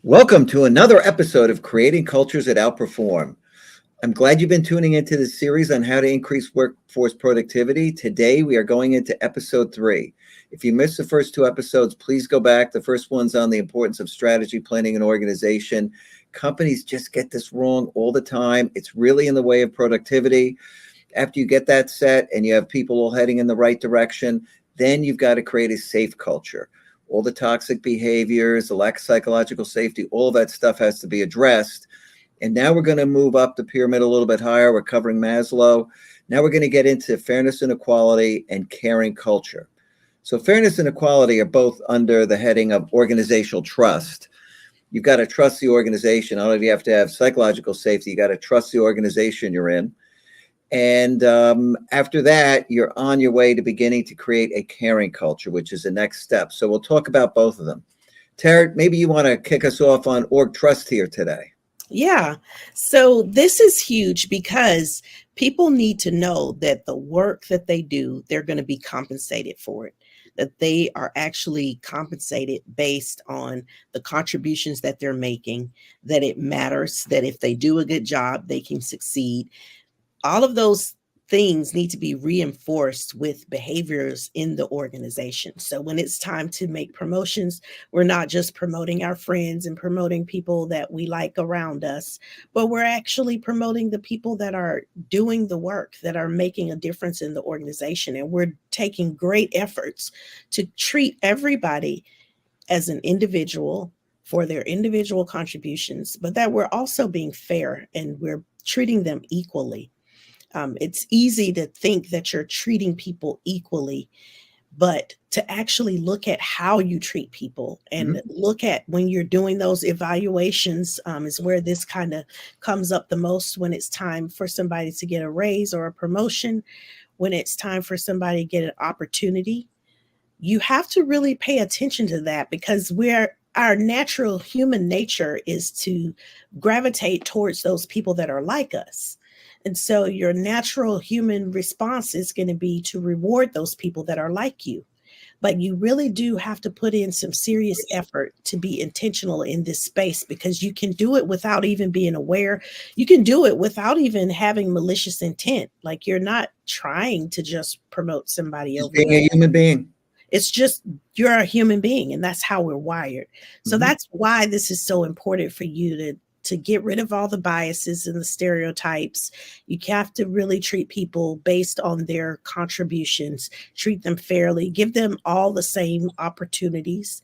Welcome to another episode of Creating Cultures That Outperform. I'm glad you've been tuning into this series on how to increase workforce productivity. Today, we are going into episode 3. If you missed the first 2 episodes, please go back. The first one's on the importance of strategy, planning, and organization. Companies just get this wrong all the time. It's really in the way of productivity. After you get that set and you have people all heading in the right direction, then you've got to create a safe culture. All the toxic behaviors, the lack of psychological safety, all of that stuff has to be addressed. And now we're going to move up the pyramid a little bit higher. We're covering Maslow. Now we're going to get into fairness and equality and caring culture. So fairness and equality are both under the heading of organizational trust. You've got to trust the organization. Not only do you have to have psychological safety, you got to trust the organization you're in. And after that, you're on your way to beginning to create a caring culture, which is the next step. So we'll talk about both of them. Terri, maybe you want to kick us off on org trust here today. Yeah. So this is huge because people need to know that the work that they do, they're going to be compensated for it, that they are actually compensated based on the contributions that they're making, that it matters, that if they do a good job, they can succeed. All of those things need to be reinforced with behaviors in the organization. So when it's time to make promotions, we're not just promoting our friends and promoting people that we like around us, but we're actually promoting the people that are doing the work, that are making a difference in the organization. And we're taking great efforts to treat everybody as an individual for their individual contributions, but that we're also being fair and we're treating them equally. It's easy to think that you're treating people equally, but to actually look at how you treat people and look at when you're doing those evaluations is where this kind of comes up the most when it's time for somebody to get a raise or a promotion, when it's time for somebody to get an opportunity. You have to really pay attention to that because our natural human nature is to gravitate towards those people that are like us. And so your natural human response is going to be to reward those people that are like you. But you really do have to put in some serious effort to be intentional in this space because you can do it without even being aware. You can do it without even having malicious intent. Like you're not trying to just promote somebody over Being a human being. It's just you're a human being and that's how we're wired. So that's why this is so important for you to get rid of all the biases and the stereotypes. You have to really treat people based on their contributions, treat them fairly, give them all the same opportunities.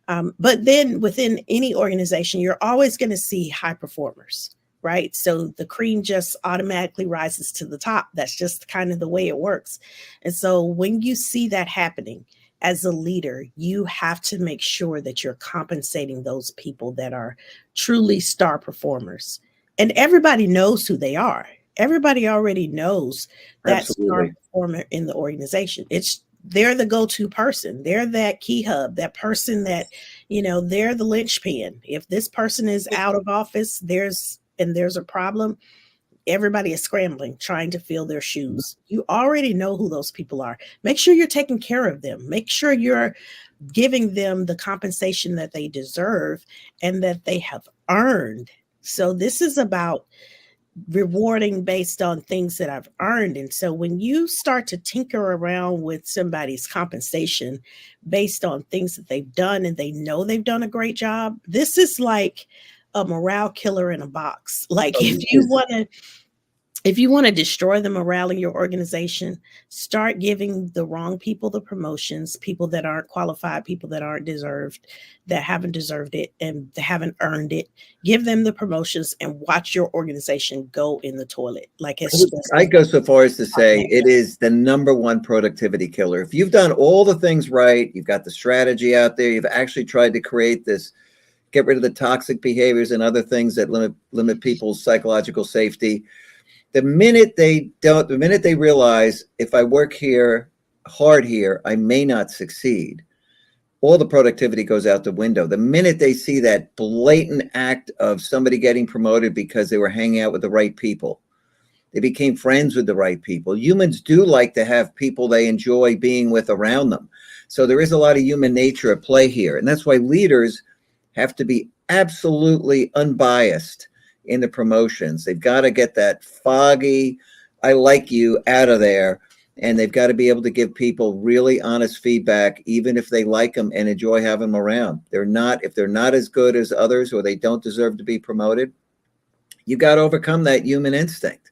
But then within any organization, you're always going to see high performers, right? So the cream just automatically rises to the top. That's just kind of the way it works. And so when you see that happening, as a leader, you have to make sure that you're compensating those people that are truly star performers. And everybody knows who they are. Everybody already knows that star performer in the organization. They're the go-to person. They're that key hub, that person that, they're the linchpin. If this person is out of office, there's a problem, everybody is scrambling, trying to fill their shoes. You already know who those people are. Make sure you're taking care of them. Make sure you're giving them the compensation that they deserve and that they have earned. So this is about rewarding based on things that I've earned. And so when you start to tinker around with somebody's compensation based on things that they've done and they know they've done a great job, this is like a morale killer in a box. Like if you want to destroy the morale in your organization, start giving the wrong people the promotions, people that aren't qualified, people that aren't deserved, that haven't deserved it and haven't earned it. Give them the promotions and watch your organization go in the toilet. I go so far as to say it is the number one productivity killer. If you've done all the things right, you've got the strategy out there, you've actually tried to create this, get rid of the toxic behaviors and other things that limit people's psychological safety. The minute they realize if I work hard here, I may not succeed, all the productivity goes out the window. The minute they see that blatant act of somebody getting promoted because they were hanging out with the right people, they became friends with the right people. Humans do like to have people they enjoy being with around them. So there is a lot of human nature at play here. And that's why leaders have to be absolutely unbiased in the promotions. They've got to get that foggy, I like you out of there. And they've got to be able to give people really honest feedback, even if they like them and enjoy having them around. If they're not as good as others or they don't deserve to be promoted, you got to overcome that human instinct.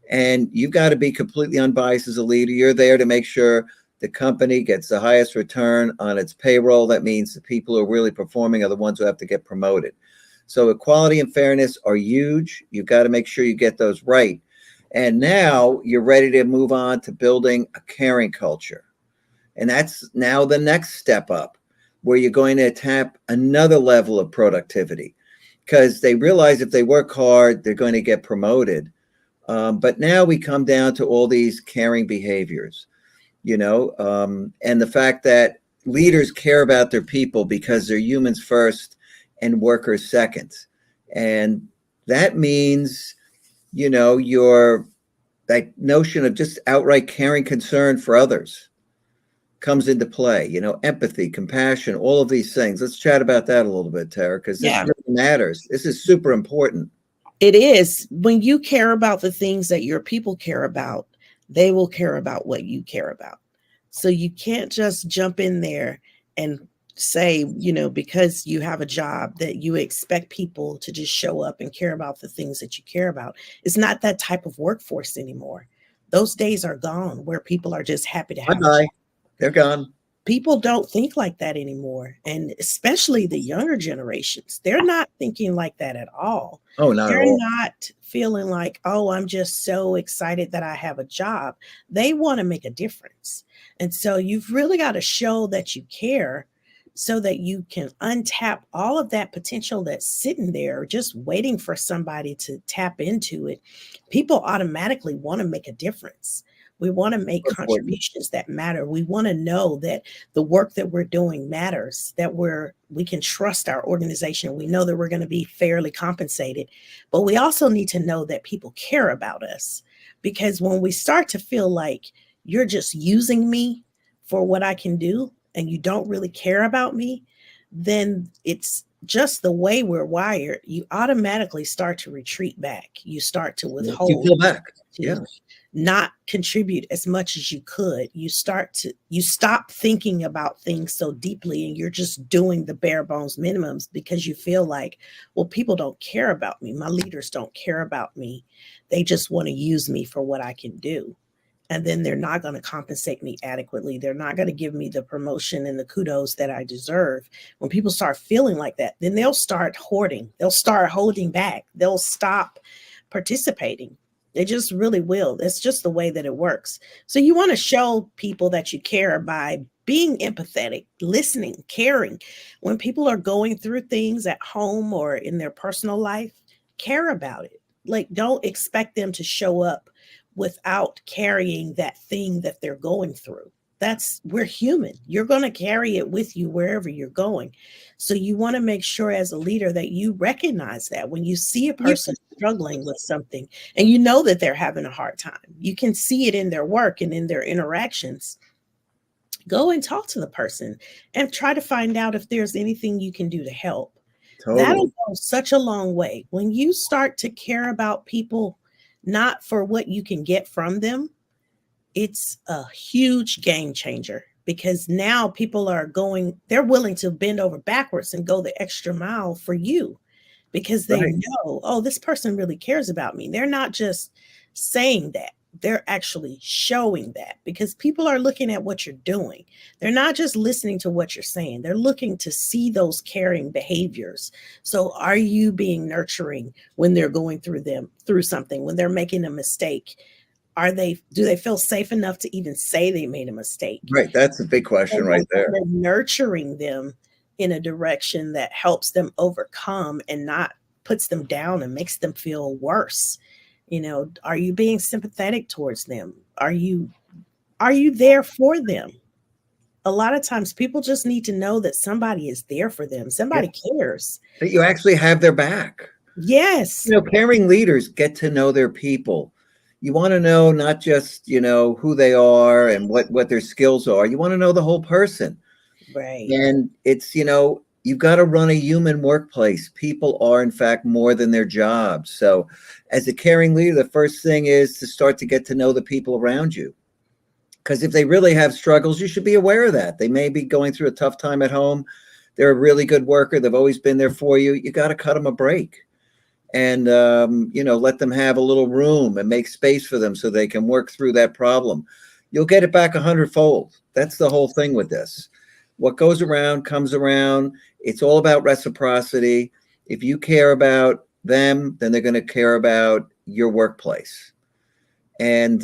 And you've got to be completely unbiased as a leader. You're there to make sure the company gets the highest return on its payroll. That means the people who are really performing are the ones who have to get promoted. So equality and fairness are huge. You've got to make sure you get those right. And now you're ready to move on to building a caring culture. And that's now the next step up, where you're going to tap another level of productivity, because they realize if they work hard, they're going to get promoted. But now we come down to all these caring behaviors, and the fact that leaders care about their people because they're humans first and workers second. And that means, your that notion of just outright caring concern for others comes into play, empathy, compassion, all of these things. Let's chat about that a little bit, Tara, because this Yeah. really matters. This is super important. It is. When you care about the things that your people care about, they will care about what you care about. So you can't just jump in there and say, because you have a job that you expect people to just show up and care about the things that you care about. It's not that type of workforce anymore. Those days are gone where people are just happy to have a Bye-bye. job. They're gone. People don't think like that anymore. And especially the younger generations, they're not thinking like that at all. Oh, not at They're all. not feeling like, oh, I'm just so excited that I have a job. They want to make a difference. And so you've really got to show that you care so that you can untap all of that potential that's sitting there just waiting for somebody to tap into it. People automatically want to make a difference. We want to make contributions that matter. We want to know that the work that we're doing matters, that we can trust our organization. We know that we're going to be fairly compensated, but we also need to know that people care about us, because when we start to feel like you're just using me for what I can do and you don't really care about me, then it's just the way we're wired. You automatically start to retreat back. You start to withhold. You pull back. Yeah. Not contribute as much as you could. You stop thinking about things so deeply, and you're just doing the bare bones minimums because you feel like, well, people don't care about me. My leaders don't care about me. They just want to use me for what I can do. And then they're not going to compensate me adequately. They're not going to give me the promotion and the kudos that I deserve. When people start feeling like that, then they'll start hoarding. They'll start holding back. They'll stop participating. They just really will. That's just the way that it works. So you want to show people that you care by being empathetic, listening, caring. When people are going through things at home or in their personal life, care about it. Like, don't expect them to show up without carrying that thing that they're going through. We're human. You're going to carry it with you wherever you're going. So you want to make sure as a leader that you recognize that when you see a person struggling with something and you know that they're having a hard time, you can see it in their work and in their interactions. Go and talk to the person and try to find out if there's anything you can do to help. Totally. That'll go such a long way. When you start to care about people, not for what you can get from them, it's a huge game changer, because now people they're willing to bend over backwards and go the extra mile for you, because they know, oh, this person really cares about me. They're not just saying that, they're actually showing that, because people are looking at what you're doing. They're not just listening to what you're saying. They're looking to see those caring behaviors. So are you being nurturing when they're going through something, when they're making a mistake? Do they feel safe enough to even say they made a mistake? Right. That's a big question right there. Nurturing them in a direction that helps them overcome and not puts them down and makes them feel worse. Are you being sympathetic towards them? Are you there for them? A lot of times people just need to know that somebody is there for them. Somebody cares. That you actually have their back. Yes. Caring leaders get to know their people. You want to know not just, who they are and what their skills are. You want to know the whole person. Right. And it's, you've got to run a human workplace. People are, in fact, more than their jobs. So, as a caring leader, the first thing is to start to get to know the people around you. Because if they really have struggles, you should be aware of that. They may be going through a tough time at home. They're a really good worker. They've always been there for you. You got to cut them a break and, let them have a little room and make space for them so they can work through that problem. You'll get it back 100-fold. That's the whole thing with this. What goes around comes around. It's all about reciprocity. If you care about them, then they're going to care about your workplace. And,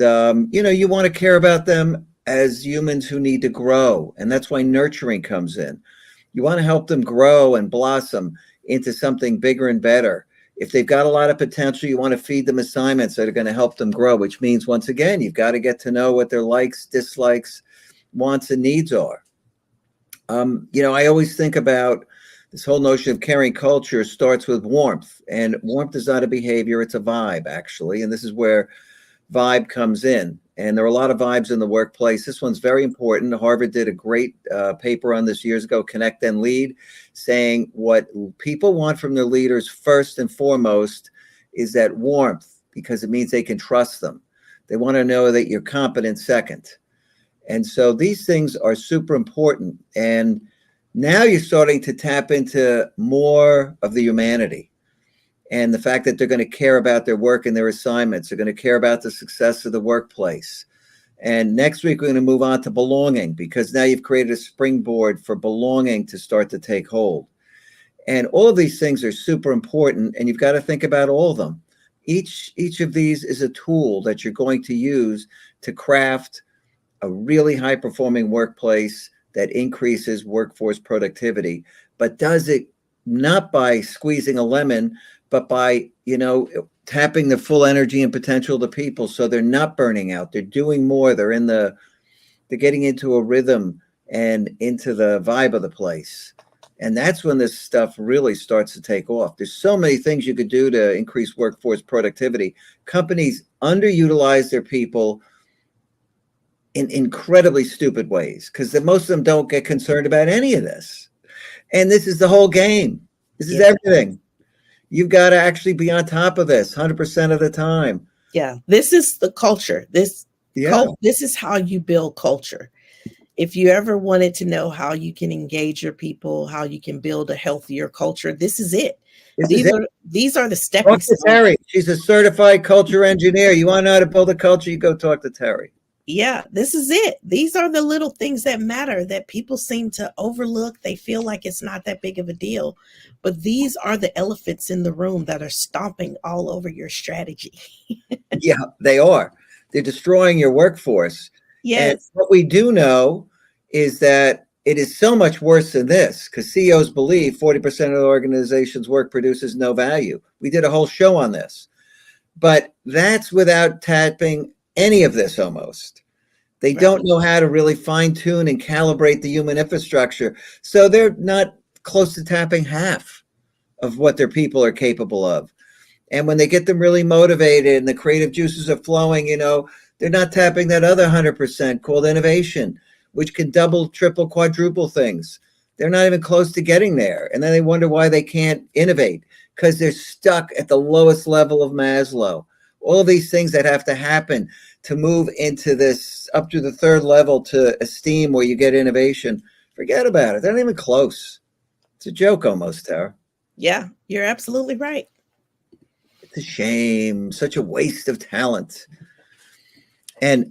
you want to care about them as humans who need to grow. And that's why nurturing comes in. You want to help them grow and blossom into something bigger and better. If they've got a lot of potential, you want to feed them assignments that are going to help them grow, which means, once again, you've got to get to know what their likes, dislikes, wants, and needs are. I always think about this whole notion of caring culture starts with warmth. And warmth is not a behavior, it's a vibe, actually. And this is where vibe comes in. And there are a lot of vibes in the workplace. This one's very important. Harvard did a great paper on this years ago, Connect and Lead, saying what people want from their leaders first and foremost is that warmth, because it means they can trust them. They want to know that you're competent second. And so these things are super important. And now you're starting to tap into more of the humanity. And the fact that they're going to care about their work and their assignments, they're going to care about the success of the workplace. And next week, we're going to move on to belonging, because now you've created a springboard for belonging to start to take hold. And all of these things are super important, and you've got to think about all of them. Each of these is a tool that you're going to use to craft a really high-performing workplace that increases workforce productivity, but does it not by squeezing a lemon, but by, tapping the full energy and potential of the people so they're not burning out. They're doing more. They're getting into a rhythm and into the vibe of the place. And that's when this stuff really starts to take off. There's so many things you could do to increase workforce productivity. Companies underutilize their people in incredibly stupid ways, because most of them don't get concerned about any of this. And this is the whole game. This is everything. You've got to actually be on top of this 100% of the time. Yeah. This is the culture. This is how you build culture. If you ever wanted to know how you can engage your people, how you can build a healthier culture, this is it. These are the stepping stones. Terri. She's a certified culture engineer. You want to know how to build a culture, you go talk to Terri. Yeah, this is it. These are the little things that matter that people seem to overlook. They feel like it's not that big of a deal, but these are the elephants in the room that are stomping all over your strategy. Yeah, they are. They're destroying your workforce. Yes. And what we do know is that it is so much worse than this, because CEOs believe 40% of the organization's work produces no value. We did a whole show on this, but that's without tapping any of this almost. They don't know how to really fine tune and calibrate the human infrastructure. So they're not close to tapping half of what their people are capable of. And when they get them really motivated and the creative juices are flowing, they're not tapping that other 100% called innovation, which can double, triple, quadruple things. They're not even close to getting there. And then they wonder why they can't innovate, because they're stuck at the lowest level of Maslow. All of these things that have to happen to move into this up to the third level to esteem, where you get innovation. Forget about it. They're not even close. It's a joke almost, Tara. Yeah, you're absolutely right. It's a shame. Such a waste of talent. And,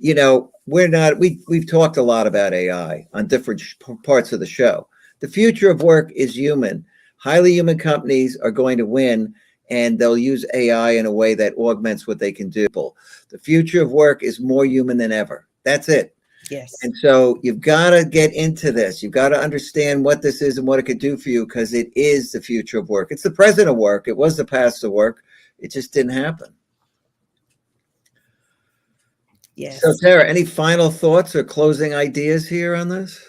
we've talked a lot about AI on different parts of the show. The future of work is human. Highly human companies are going to win, and they'll use AI in a way that augments what they can do. The future of work is more human than ever. That's it. Yes. And so you've got to get into this. You've got to understand what this is and what it could do for you, because it is the future of work. It's the present of work. It was the past of work. It just didn't happen. Yes. So, Tara, any final thoughts or closing ideas here on this?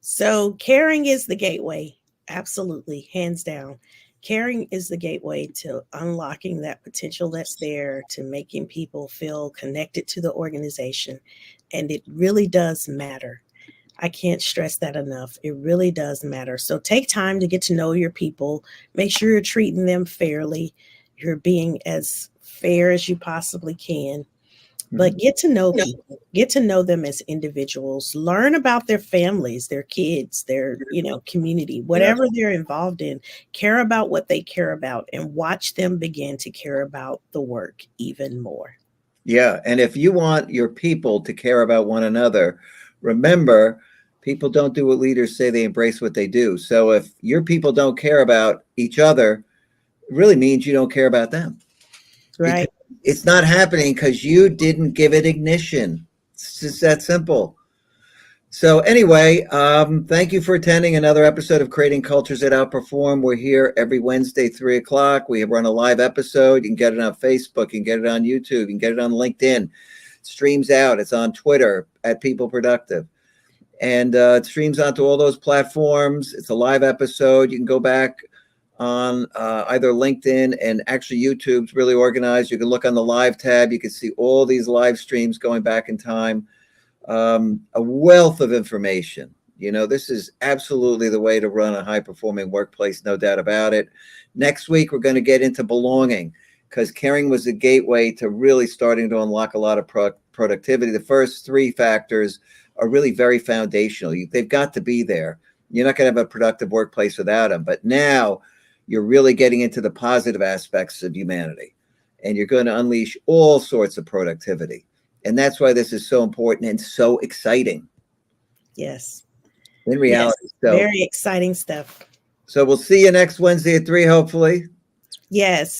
So caring is the gateway. Absolutely. Hands down. Caring is the gateway to unlocking that potential that's there, to making people feel connected to the organization. And it really does matter. I can't stress that enough. It really does matter. So take time to get to know your people. Make sure you're treating them fairly. You're being as fair as you possibly can. But get to know people. Get to know them as individuals. Learn about their families, their kids, their, community, Yeah. whatever they're involved in. Care about what they care about and watch them begin to care about the work even more. Yeah. And if you want your people to care about one another, remember, people don't do what leaders say, they embrace what they do. So if your people don't care about each other, it really means you don't care about them. Right. It's not happening because you didn't give it ignition. It's just that simple. So anyway, thank you for attending another episode of Creating Cultures That Outperform. We're here every Wednesday, 3:00. We run a live episode. You can get it on Facebook. You can get it on YouTube. You can get it on LinkedIn. It streams out. It's on Twitter at People Productive. And it streams onto all those platforms. It's a live episode. You can go back on either LinkedIn, and actually YouTube's really organized. You can look on the live tab. You can see all these live streams going back in time. A wealth of information. This is absolutely the way to run a high-performing workplace, no doubt about it. Next week, we're going to get into belonging, because caring was the gateway to really starting to unlock a lot of productivity. The first three factors are really very foundational. They've got to be there. You're not going to have a productive workplace without them. But now you're really getting into the positive aspects of humanity, and you're going to unleash all sorts of productivity. And that's why this is so important and so exciting. Yes. In reality. Yes. So, very exciting stuff. So we'll see you next Wednesday at 3:00, hopefully. Yes.